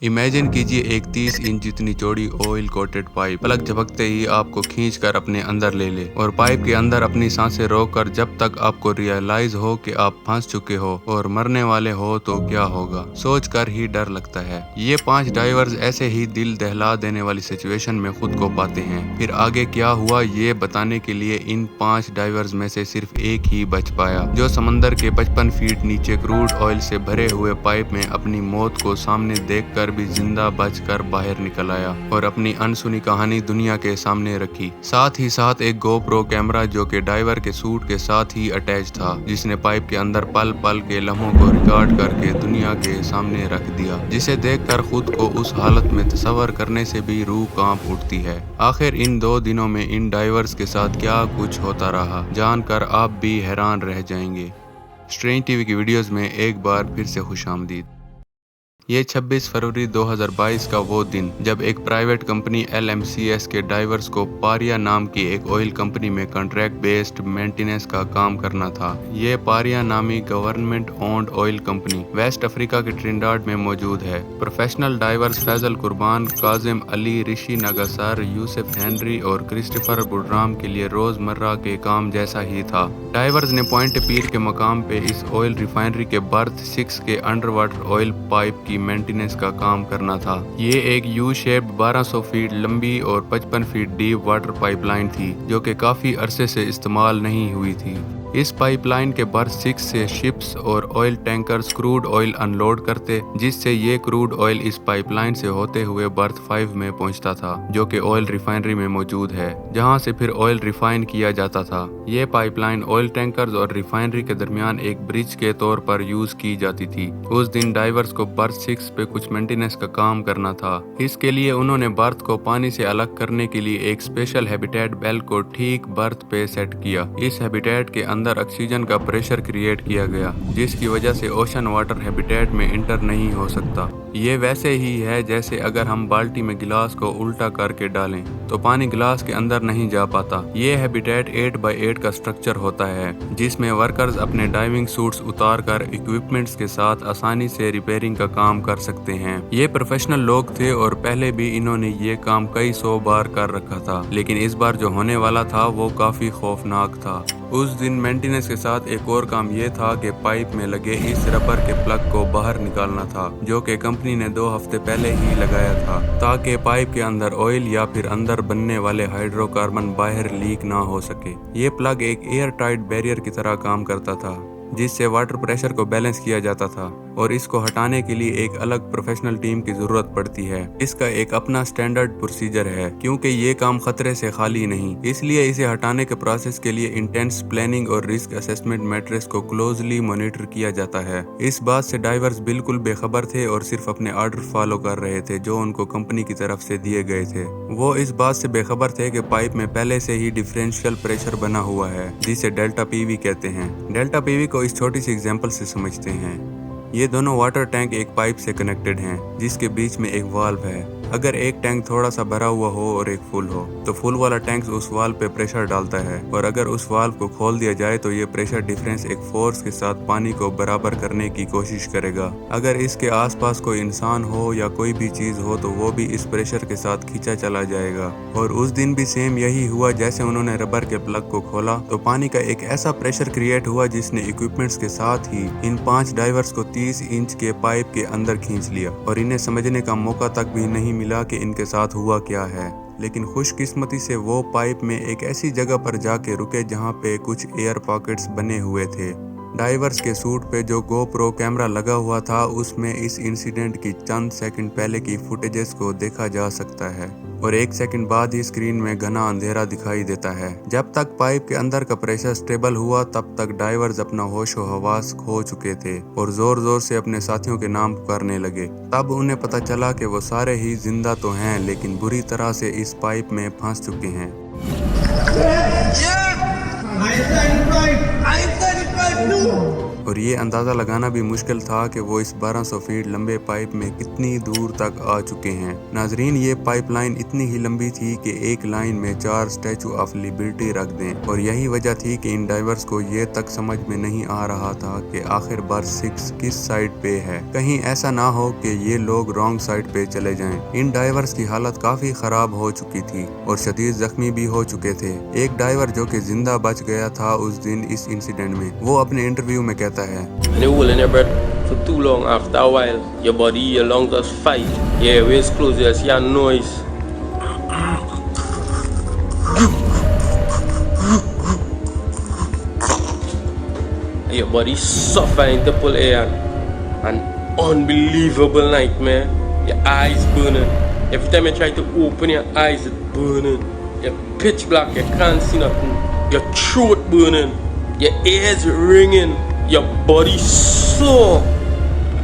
Imagine कीजिए एक 30 inch जितनी चौड़ी ऑयल कोटेड पाइप पलक झपकते ही आपको खींच कर अपने अंदर ले ले और पाइप के अंदर अपनी सांसें रोक कर जब तक आपको रियलाइज हो कि आप फंस चुके हो और मरने वाले हो तो क्या होगा, सोच कर ही डर लगता है। ये 5 डाइवर्स ऐसे ही दिल दहला देने वाली सिचुएशन में खुद को पाते हैं। फिर आगे क्या हुआ ये बताने के लिए इन 5 डाइवर्स में से सिर्फ एक ही बच पाया, जो समंदर के 55 फीट नीचे क्रूड ऑयल से भरे हुए पाइप में अपनी मौत को सामने देखकर भी जिंदा बचकर बाहर निकल आया और अपनी अनसुनी कहानी दुनिया के सामने रखी। साथ ही साथ एक गोप्रो कैमरा जो कि डाइवर के सूट के साथ ही अटैच था, जिसने पाइप के अंदर पल पल के लम्हों को रिकॉर्ड करके दुनिया के सामने रख दिया, जिसे देखकर खुद को उस हालत में तस्वर करने से भी रूह कांप उठती है। आखिर इन 2 दिनों में इन डाइवर्स के साथ क्या कुछ होता रहा, जानकर आप भी हैरान रह जाएंगे। स्ट्रेंज टीवी की वीडियोस में एक बार फिर से खुशामदीद। ये 26 फरवरी 2022 का वो दिन जब एक प्राइवेट कंपनी LMCS के डाइवर्स को पारिया नाम की एक ऑयल कंपनी में कॉन्ट्रैक्ट बेस्ड मेंटेनेंस का काम करना था। ये पारिया नामी government owned oil company West Africa के ट्रिनिडाड में मौजूद है। Professional divers Faizal Kurban, Kazim Ali, Rishi Nagassar, Yusuf Henry और क्रिस्टोफर बुडराम के लिए रोजमर्रा के काम जैसा ही था। डाइवर्स ने पॉइंट पीर के मकाम पे इस ऑयल रिफाइनरी के बर्थ 6 के अंडर वाटर ऑयल पाइप की मेंटेनेंस का काम करना था। ये एक यू शेप्ड 1200 फीट लंबी और 55 फीट डीप वाटर पाइपलाइन थी, जो कि काफी अरसे से इस्तेमाल नहीं हुई थी। इस पाइपलाइन के बर्थ 6 से शिप्स और oil tankers crude oil unload करते, जिससे ये क्रूड ऑयल इस पाइपलाइन से होते हुए बर्थ 5 में पहुंचता था, जो कि ऑयल रिफाइनरी में मौजूद है, जहां से फिर ऑयल रिफाइन किया जाता था। ये पाइपलाइन ऑयल टैंकर्स और रिफाइनरी के दरमियान एक ब्रिज के तौर पर यूज की जाती थी। उस दिन डाइवर्स को बर्थ 6 पे कुछ मेंटेनेंस का काम करना था। इसके लिए उन्होंने बर्थ को पानी से अलग करने के लिए एक स्पेशल हैबिटेट बेल को ठीक बर्थ पे सेट किया। इस हैबिटेट के अंदर ऑक्सीजन का प्रेशर क्रिएट किया गया, जिसकी वजह से ओशन वाटर हैबिटेट में इंटर नहीं हो सकता। ये वैसे ही है जैसे अगर हम बाल्टी में गिलास को उल्टा करके डालें तो पानी गिलास के अंदर नहीं जा पाता। ये हैबिटेट 8x8 का स्ट्रक्चर होता है, जिसमें वर्कर्स अपने डाइविंग सूट्स उतार कर इक्विपमेंट्स के साथ आसानी से रिपेयरिंग का काम कर सकते हैं। ये प्रोफेशनल लोग थे और पहले भी इन्होंने ये काम कई 100 बार कर रखा था, लेकिन इस बार जो होने वाला था वो काफी खौफनाक था। उस दिन मेंटेनेंस के साथ एक और काम ये था कि पाइप में लगे इस रबर के प्लग को बाहर निकालना था, जो कि कंपनी ने 2 हफ्ते पहले ही लगाया था, ताकि पाइप के अंदर ऑयल या फिर अंदर बनने वाले हाइड्रोकार्बन बाहर लीक ना हो सके। ये प्लग एक एयर टाइट बैरियर की तरह काम करता था, जिससे वाटर प्रेशर को बैलेंस किया जाता था, और इसको हटाने के लिए एक अलग प्रोफेशनल टीम की जरूरत पड़ती है। इसका एक अपना स्टैंडर्ड प्रोसीजर है, क्योंकि ये काम खतरे से खाली नहीं, इसलिए इसे हटाने के प्रोसेस के लिए इंटेंस प्लानिंग और रिस्क असेसमेंट मैट्रिक्स को क्लोजली मॉनिटर किया जाता है। इस बात से डाइवर्स बिल्कुल बेखबर थे और सिर्फ अपने ऑर्डर फॉलो कर रहे थे जो उनको कंपनी की तरफ से दिए गए थे। वो इस बात से बेखबर थे कि पाइप में पहले से ही डिफरेंशियल प्रेशर बना हुआ है, जिसे डेल्टा PV कहते हैं। डेल्टा PV को इस छोटी सी एग्जाम्पल से समझते हैं। ये दोनों वाटर टैंक एक पाइप से कनेक्टेड हैं, जिसके बीच में एक वाल्व है। अगर एक टैंक थोड़ा सा भरा हुआ हो और एक फुल हो, तो फुल वाला टैंक उस वाल्व पे प्रेशर डालता है, और अगर उस वाल्व को खोल दिया जाए तो ये प्रेशर डिफरेंस एक फोर्स के साथ पानी को बराबर करने की कोशिश करेगा। अगर इसके आसपास कोई इंसान हो या कोई भी चीज हो तो वो भी इस प्रेशर के साथ खींचा चला जाएगा। और उस दिन भी सेम यही हुआ। जैसे उन्होंने रबर के प्लग को खोला तो पानी का एक ऐसा प्रेशर क्रिएट हुआ जिसने इक्विपमेंट्स के साथ ही इन 5 डाइवर्स को 30 इंच के पाइप के अंदर खींच लिया, और इन्हें समझने का मौका तक भी नहीं मिला कि इनके साथ हुआ क्या है। लेकिन खुशकिस्मती से वो पाइप में एक ऐसी जगह पर जाके रुके जहाँ पे कुछ एयर पॉकेट्स बने हुए थे। डाइवर्स के सूट पे जो गोप्रो कैमरा लगा हुआ था, उसमें इस इंसिडेंट की चंद सेकंड पहले की फुटेजेस को देखा जा सकता है, और 1 सेकंड बाद ही स्क्रीन में घना अंधेरा दिखाई देता है। जब तक पाइप के अंदर का प्रेशर स्टेबल हुआ तब तक डाइवर्स अपना होश व हवास खो चुके थे और जोर जोर से अपने साथियों के नाम पुकारने लगे। तब उन्हें पता चला कि वो सारे ही जिंदा तो हैं, लेकिन बुरी तरह से इस पाइप में फंस चुके हैं। और ये अंदाज़ा लगाना भी मुश्किल था कि वो इस 1200 फीट लंबे पाइप में कितनी दूर तक आ चुके हैं। नाजरीन, ये पाइपलाइन इतनी ही लंबी थी कि एक लाइन में 4 स्टैचू ऑफ लिबर्टी रख दें, और यही वजह थी कि इन डाइवर्स को ये तक समझ में नहीं आ रहा था कि आखिर बर्थ 6 किस साइड पे है। कहीं ऐसा ना हो कि ये लोग रॉन्ग साइड पे चले जाएं। इन डाइवर्स की हालत काफी खराब हो चुकी थी और शदीद जख्मी भी हो चुके थे। एक डाइवर जो कि जिंदा बच गया था उस दिन इस इंसिडेंट में, वो अपने इंटरव्यू में कहता है, For too long, after a while, your body, your lungs just fight. Your airways close, you see a noise. Your body suffering to pull air. An unbelievable nightmare. Your eyes burning. Every time you try to open your eyes, it's burning. You're pitch black, you can't see nothing. Your throat burning. Your ears ringing. Your body sore.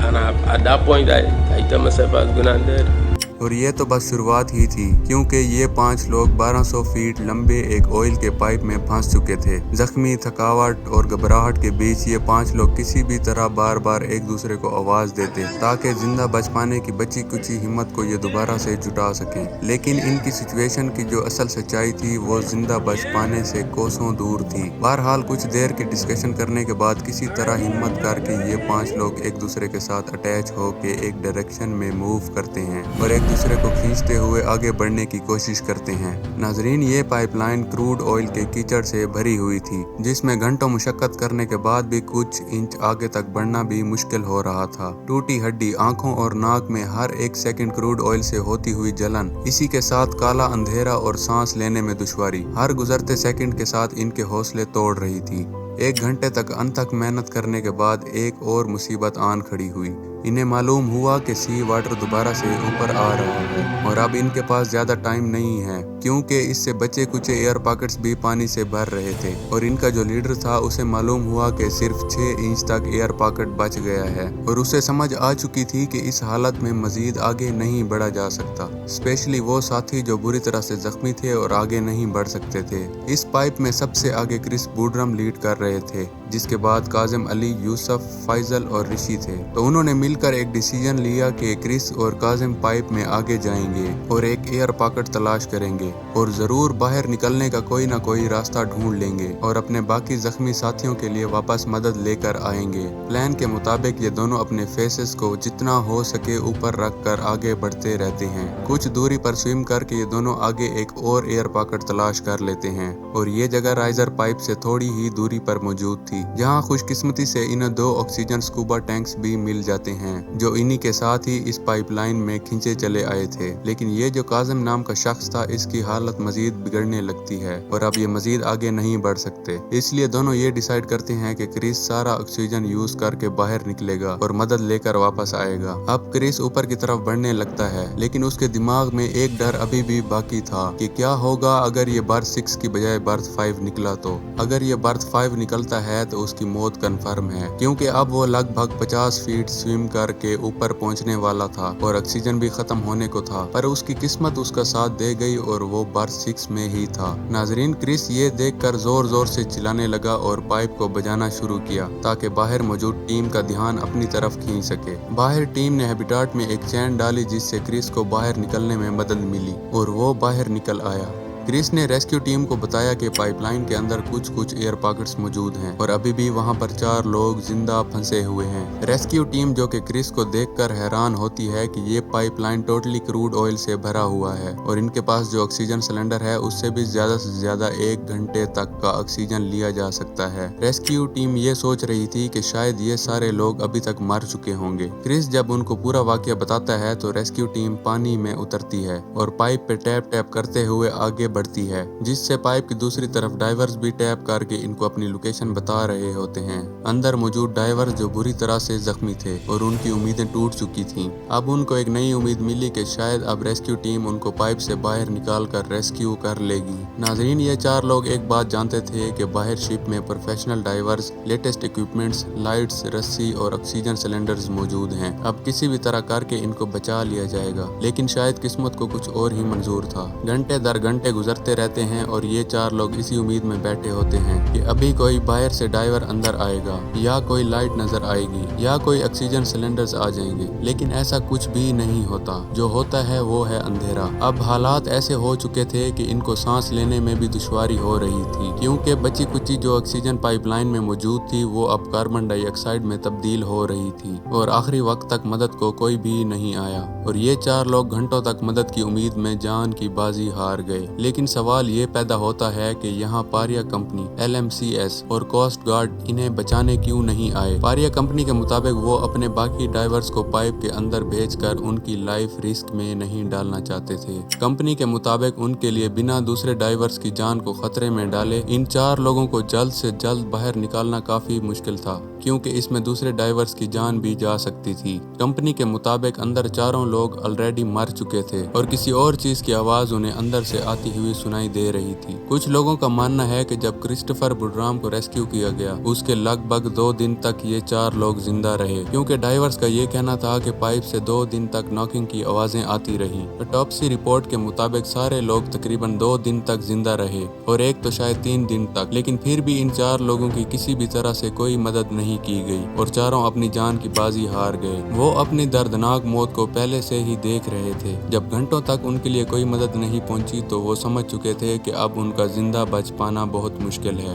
And at that point, I tell myself I was gonna dead. और ये तो बस शुरुआत ही थी, क्योंकि ये 5 लोग 1200 feet लंबे एक ऑयल के पाइप में फंस चुके थे। जख्मी, थकावट और घबराहट के बीच ये 5 लोग किसी भी तरह बार बार एक दूसरे को आवाज देते ताकि जिंदा बच पाने की बची कुची हिम्मत को ये दोबारा से जुटा सकें। लेकिन इनकी सिचुएशन की जो असल सच्चाई थी वो जिंदा बच पाने से कोसों दूर थी। बहरहाल कुछ देर के डिस्कशन करने के बाद किसी तरह हिम्मत करके ये 5 लोग एक दूसरे के साथ अटैच होके एक डायरेक्शन में मूव करते हैं और एक दूसरे को खींचते हुए आगे बढ़ने की कोशिश करते हैं। नाजरीन, ये पाइपलाइन क्रूड ऑयल के कीचड़ से भरी हुई थी, जिसमें घंटों मुशक्कत करने के बाद भी कुछ इंच आगे तक बढ़ना भी मुश्किल हो रहा था। टूटी हड्डी, आंखों और नाक में हर एक सेकंड क्रूड ऑयल से होती हुई जलन, इसी के साथ काला अंधेरा और सांस लेने में दुश्वारी हर गुजरते सेकंड के साथ इनके हौसले तोड़ रही थी। 1 घंटे तक अनथक मेहनत करने के बाद एक और मुसीबत आन खड़ी हुई। इन्हें मालूम हुआ कि सी वाटर दोबारा से ऊपर आ रहा है और अब इनके पास ज्यादा टाइम नहीं है, क्योंकि इससे बचे कुछ एयर पॉकेट्स भी पानी से भर रहे थे और इनका जो लीडर था उसे मालूम हुआ कि सिर्फ 6 इंच तक एयर पॉकेट बच गया है और उसे समझ आ चुकी थी कि इस हालत में मजीद आगे नहीं बढ़ा जा सकता, स्पेशली वो साथी जो बुरी तरह से जख्मी थे और आगे नहीं बढ़ सकते थे। इस पाइप में सबसे आगे क्रिस बूडरम लीड कर रहे थे, जिसके बाद काजिम अली, यूसुफ, फैजल और ऋषि थे। तो उन्होंने मिलकर एक डिसीजन लिया कि क्रिस और काजिम पाइप में आगे जाएंगे और एक एयर पॉकेट तलाश करेंगे और जरूर बाहर निकलने का कोई ना कोई रास्ता ढूंढ लेंगे और अपने बाकी जख्मी साथियों के लिए वापस मदद लेकर आएंगे। प्लान के मुताबिक ये दोनों अपने फेसेस को जितना हो सके ऊपर रख कर आगे बढ़ते रहते हैं। कुछ दूरी पर स्विम करके ये दोनों आगे एक और एयर पॉकेट तलाश कर लेते हैं और ये जगह राइजर पाइप से थोड़ी ही दूरी पर मौजूद थी, जहाँ खुशकिस्मती से इन्हें 2 ऑक्सीजन स्कूबा टैंक्स भी मिल जाते हैं जो इन्हीं के साथ ही इस पाइपलाइन में खींचे चले आए थे। लेकिन ये जो काजिम नाम का शख्स था, इसकी हालत मजीद बिगड़ने लगती है और अब ये मजीद आगे नहीं बढ़ सकते। इसलिए दोनों ये डिसाइड करते हैं कि क्रिस सारा ऑक्सीजन यूज करके बाहर निकलेगा और मदद लेकर वापस आएगा। अब क्रिस ऊपर की तरफ बढ़ने लगता है, लेकिन उसके दिमाग में एक डर अभी भी बाकी था कि क्या होगा अगर ये बर्थ 6 की बजाय बर्थ 5 निकला तो। अगर ये बर्थ 5 निकलता है तो उसकी मौत कंफर्म है, क्योंकि अब वो लगभग 50 फीट स्विम करके ऊपर पहुंचने वाला था और ऑक्सीजन भी खत्म होने को था, पर उसकी किस्मत उसका साथ दे गई और वो बर्थ 6 में ही था। नाजरीन, क्रिस ये देखकर जोर जोर से चिल्लाने लगा और पाइप को बजाना शुरू किया ताकि बाहर मौजूद टीम का ध्यान अपनी तरफ खींच सके। बाहर टीम ने हैबिटाट में एक चैन डाली जिससे क्रिस को बाहर निकलने में मदद मिली और वो बाहर निकल आया। क्रिस ने रेस्क्यू टीम को बताया कि पाइपलाइन के अंदर कुछ एयर पॉकेट्स मौजूद हैं और अभी भी वहां पर 4 लोग जिंदा फंसे हुए हैं। रेस्क्यू टीम जो कि क्रिस को देखकर हैरान होती है कि ये पाइपलाइन टोटली क्रूड ऑयल से भरा हुआ है और इनके पास जो ऑक्सीजन सिलेंडर है उससे भी ज्यादा से ज्यादा 1 घंटे तक का ऑक्सीजन लिया जा सकता है। रेस्क्यू टीम ये सोच रही थी कि शायद ये सारे लोग अभी तक मर चुके होंगे। क्रिस जब उनको पूरा वाकया बताता है तो रेस्क्यू टीम पानी में उतरती है और पाइप पे टैप टैप करते हुए आगे बढ़ती है, जिससे पाइप की दूसरी तरफ डाइवर्स भी टैप करके इनको अपनी लोकेशन बता रहे होते हैं। अंदर मौजूद डाइवर्स जो बुरी तरह से जख्मी थे और उनकी उम्मीदें टूट चुकी थीं, अब उनको एक नई उम्मीद मिली कि शायद अब रेस्क्यू टीम उनको पाइप से बाहर निकाल कर रेस्क्यू कर लेगी। नाजरीन, ये 4 लोग एक बात जानते थे कि बाहर शिप में professional diverse, latest equipments, lights, रस्सी और ऑक्सीजन सिलेंडर्स मौजूद हैं। अब किसी भी तरह करके इनको बचा लिया जाएगा, लेकिन शायद किस्मत को कुछ और ही मंजूर था। घंटे दर घंटे गुजर गुजरते रहते हैं और ये 4 लोग इसी उम्मीद में बैठे होते हैं कि अभी कोई बाहर से डाइवर अंदर आएगा या कोई लाइट नजर आएगी या कोई ऑक्सीजन सिलेंडर्स आ जाएंगे, लेकिन ऐसा कुछ भी नहीं होता। जो होता है वो है अंधेरा। अब हालात ऐसे हो चुके थे कि इनको सांस लेने में भी दुश्वारी हो रही थी, क्योंकि बची कुची जो ऑक्सीजन पाइपलाइन में मौजूद थी वो अब कार्बन डाइऑक्साइड में तब्दील हो रही थी और आखिरी वक्त तक मदद को कोई भी नहीं आया और ये 4 लोग घंटों तक मदद की उम्मीद में जान की बाजी हार गए। लेकिन सवाल ये पैदा होता है कि यहाँ पारिया कंपनी, LMCS और कोस्ट गार्ड इन्हें बचाने क्यों नहीं आए। पारिया कंपनी के मुताबिक वो अपने बाकी डाइवर्स को पाइप के अंदर भेजकर उनकी लाइफ रिस्क में नहीं डालना चाहते थे। कंपनी के मुताबिक उनके लिए बिना दूसरे डाइवर्स की जान को खतरे में डाले इन 4 लोगों को जल्द से जल्द बाहर निकालना काफी मुश्किल था, क्योंकि इसमें दूसरे डाइवर्स की जान भी जा सकती थी। कंपनी के मुताबिक अंदर 4 लोग ऑलरेडी मर चुके थे और किसी और चीज की आवाज उन्हें अंदर से आती हुई सुनाई दे रही थी। कुछ लोगों का मानना है कि जब क्रिस्टोफर बुडराम को रेस्क्यू किया गया उसके लगभग 2 दिन तक ये 4 लोग जिंदा रहे, क्योंकि डाइवर्स का ये कहना था कि पाइप से 2 दिन तक नॉकिंग की आवाजें आती रही। ऑटोप्सी रिपोर्ट के मुताबिक सारे लोग तकरीबन 2 दिन तक जिंदा रहे और एक तो शायद 3 दिन तक, लेकिन फिर भी इन 4 लोगों की किसी भी तरह से कोई मदद नहीं की गई और चारों अपनी जान की बाजी हार गए। वो अपनी दर्दनाक मौत को पहले से ही देख रहे थे। जब घंटों तक उनके लिए कोई मदद नहीं पहुंची तो वो समझ चुके थे कि अब उनका जिंदा बच पाना बहुत मुश्किल है।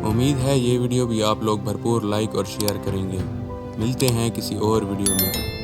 उम्मीद है ये वीडियो भी आप लोग भरपूर लाइक और शेयर करेंगे। मिलते हैं किसी और वीडियो में।